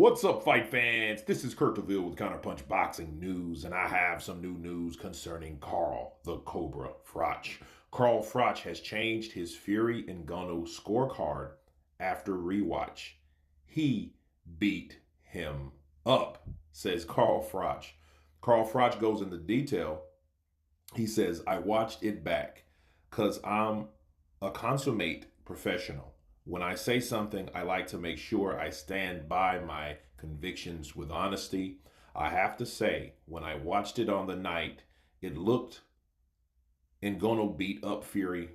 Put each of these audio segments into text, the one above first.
What's up, fight fans? This is Kurt DeVille with Counterpunch Boxing News, and I have some new news concerning Carl the Cobra Froch. Carl Froch has changed his Fury and Ngannou scorecard after rewatch. He beat him up, says Carl Froch. Carl Froch goes into detail. He says, I watched it back because I'm a consummate professional. When I say something, I like to make sure I stand by my convictions with honesty. I have to say, when I watched it on the night, it looked Ngannou beat up Fury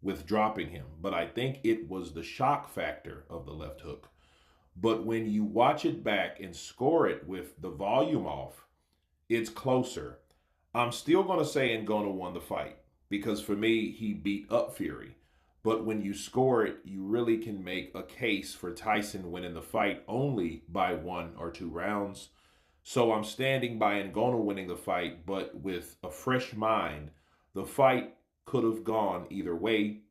with dropping him. But I think it was the shock factor of the left hook. But when you watch it back and score it with the volume off, it's closer. I'm still going to say Ngannou won the fight because for me, he beat up Fury. But when you score it, you really can make a case for Tyson winning the fight only by 1 or 2 rounds. So I'm standing by Ngannou winning the fight, but with a fresh mind, the fight could have gone either way.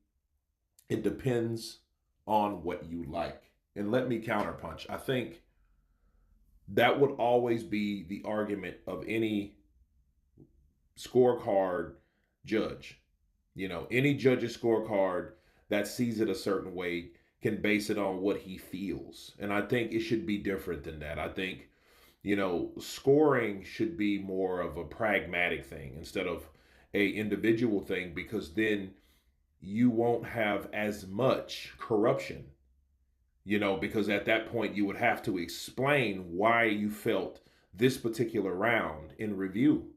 It depends on what you like. And let me counterpunch. I think that would always be the argument of any scorecard judge. You know, any judge's scorecard that sees it a certain way can base it on what he feels. And I think it should be different than that. I think, you know, scoring should be more of a pragmatic thing instead of a individual thing, because then you won't have as much corruption, you know, because at that point you would have to explain why you felt this particular round in review.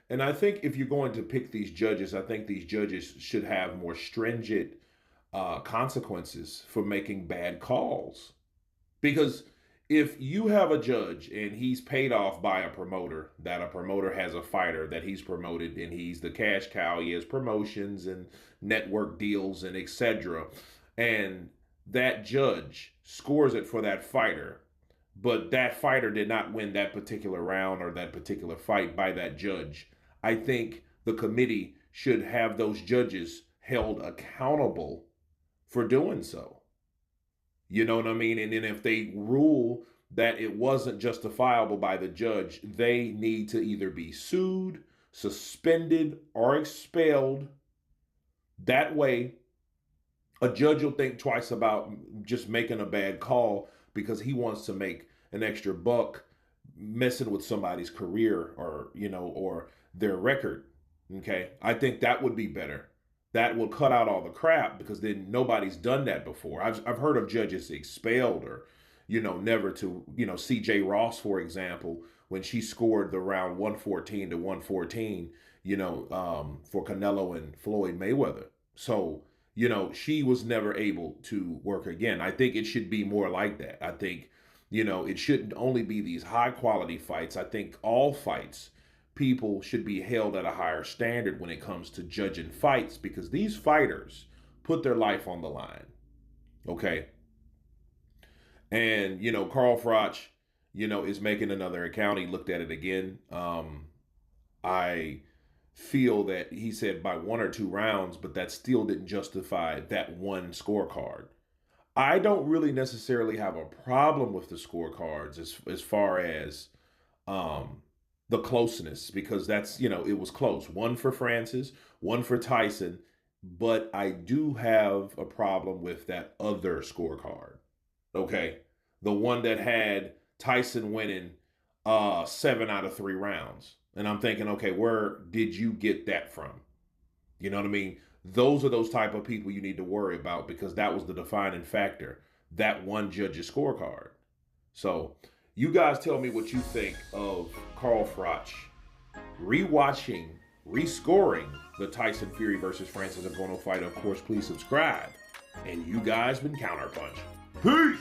And I think if you're going to pick these judges, I think these judges should have more stringent consequences for making bad calls. Because if you have a judge and he's paid off by a promoter, that a promoter has a fighter that he's promoted and he's the cash cow, he has promotions and network deals and etc., and that judge scores it for that fighter, but that fighter did not win that particular round or that particular fight by that judge, I think the committee should have those judges held accountable for doing so. You know what I mean? And then if they rule that it wasn't justifiable by the judge, they need to either be sued, suspended, or expelled. That way, a judge will think twice about just making a bad call because he wants to make an extra buck messing with somebody's career or, you know, or their record. Okay. I think that would be better. That will cut out all the crap because then nobody's done that before. I've heard of judges expelled or, you know, never to, you know, CJ Ross, for example, when she scored the round 114 to 114, you know, for Canelo and Floyd Mayweather. So, you know, she was never able to work again. I think it should be more like that. I think, you know, it shouldn't only be these high quality fights. I think all fights, people should be held at a higher standard when it comes to judging fights because these fighters put their life on the line. Okay. And, you know, Carl Froch, you know, is making another account. He looked at it again. I feel that he said by 1 or 2 rounds, but that still didn't justify that one scorecard. I don't really necessarily have a problem with the scorecards as far as the closeness, because that's, you know, it was close. 1 for Francis, 1 for Tyson, but I do have a problem with that other scorecard. Okay, the one that had Tyson winning 7 out of 3 rounds. And I'm thinking, okay, where did you get that from? You know what I mean? Those are those type of people you need to worry about because that was the defining factor, that one judge's scorecard. So you guys tell me what you think of Carl Froch rewatching, rescoring the Tyson Fury versus Francis Ngannou fight. Of course, please subscribe. And you guys been Counterpunch. Peace!